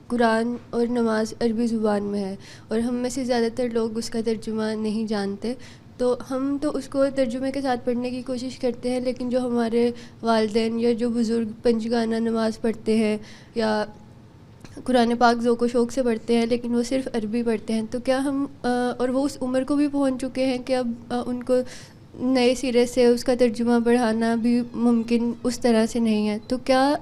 قرآن اور نماز عربی زبان میں ہے اور ہم میں سے زیادہ تر لوگ اس کا ترجمہ نہیں جانتے، تو ہم تو اس کو ترجمے کے ساتھ پڑھنے کی کوشش کرتے ہیں، لیکن جو ہمارے والدین یا جو بزرگ پنجگانہ نماز پڑھتے ہیں یا قرآن پاک ذوق و شوق سے پڑھتے ہیں لیکن وہ صرف عربی پڑھتے ہیں، تو کیا ہم اور وہ اس عمر کو بھی پہنچ چکے ہیں کہ اب ان کو نئے سرے سے اس کا ترجمہ پڑھانا بھی ممکن اس طرح سے نہیں ہے، تو کیا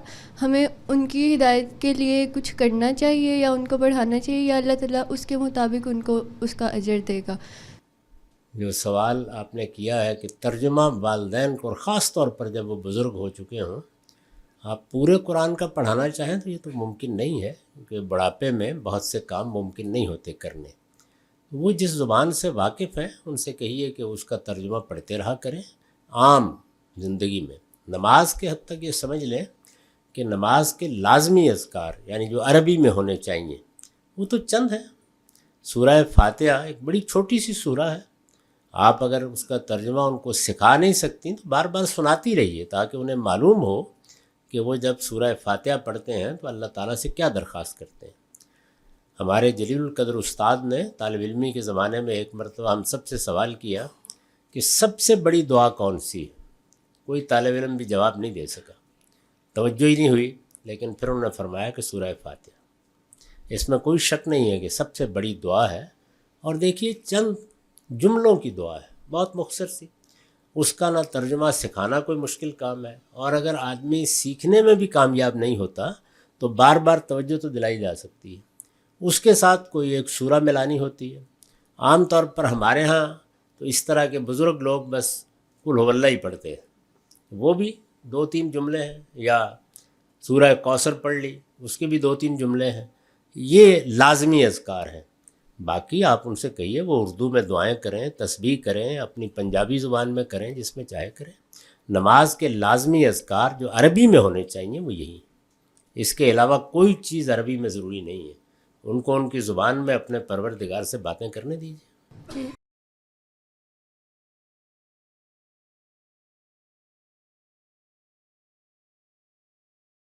ہمیں ان کی ہدایت کے لیے کچھ کرنا چاہیے یا ان کو پڑھانا چاہیے، یا اللہ تعالیٰ اس کے مطابق ان کو اس کا اجر دے گا؟ جو سوال آپ نے کیا ہے کہ ترجمہ والدین کو، اور خاص طور پر جب وہ بزرگ ہو چکے ہوں، آپ پورے قرآن کا پڑھانا چاہیں تو یہ تو ممکن نہیں ہے، کیونکہ بڑھاپے میں بہت سے کام ممکن نہیں ہوتے کرنے۔ وہ جس زبان سے واقف ہیں ان سے کہیے کہ اس کا ترجمہ پڑھتے رہا کریں۔ عام زندگی میں نماز کے حد تک یہ سمجھ لیں کہ نماز کے لازمی اذکار یعنی جو عربی میں ہونے چاہیے وہ تو چند ہیں۔ سورہ فاتحہ ایک بڑی چھوٹی سی سورہ ہے، آپ اگر اس کا ترجمہ ان کو سکھا نہیں سکتی تو بار بار سناتی رہیے تاکہ انہیں معلوم ہو کہ وہ جب سورہ فاتحہ پڑھتے ہیں تو اللہ تعالیٰ سے کیا درخواست کرتے ہیں۔ ہمارے جلیل القدر استاد نے طالب علمی کے زمانے میں ایک مرتبہ ہم سب سے سوال کیا کہ سب سے بڑی دعا کون سی ہے؟ کوئی طالب علم بھی جواب نہیں دے سکا، توجہ ہی نہیں ہوئی، لیکن پھر انہوں نے فرمایا کہ سورہ فاتحہ، اس میں کوئی شک نہیں ہے کہ سب سے بڑی دعا ہے۔ اور دیکھیے چند جملوں کی دعا ہے، بہت مختصر سی، اس کا نہ ترجمہ سکھانا کوئی مشکل کام ہے، اور اگر آدمی سیکھنے میں بھی کامیاب نہیں ہوتا تو بار بار توجہ تو دلائی جا سکتی ہے۔ اس کے ساتھ کوئی ایک سورہ ملانی ہوتی ہے۔ عام طور پر ہمارے ہاں تو اس طرح کے بزرگ لوگ بس قل هو اللہ ہی پڑھتے ہیں، وہ بھی 2-3 جملے ہیں، یا سورہ کوثر پڑھ لی، اس کے بھی 2-3 جملے ہیں۔ یہ لازمی اذکار ہیں۔ باقی آپ ان سے کہیے وہ اردو میں دعائیں کریں، تسبیح کریں، اپنی پنجابی زبان میں کریں، جس میں چاہے کریں۔ نماز کے لازمی اذکار جو عربی میں ہونے چاہیے وہ یہی، اس کے علاوہ کوئی چیز عربی میں ضروری نہیں ہے۔ ان کو ان کی زبان میں اپنے پروردگار سے باتیں کرنے دیجیے۔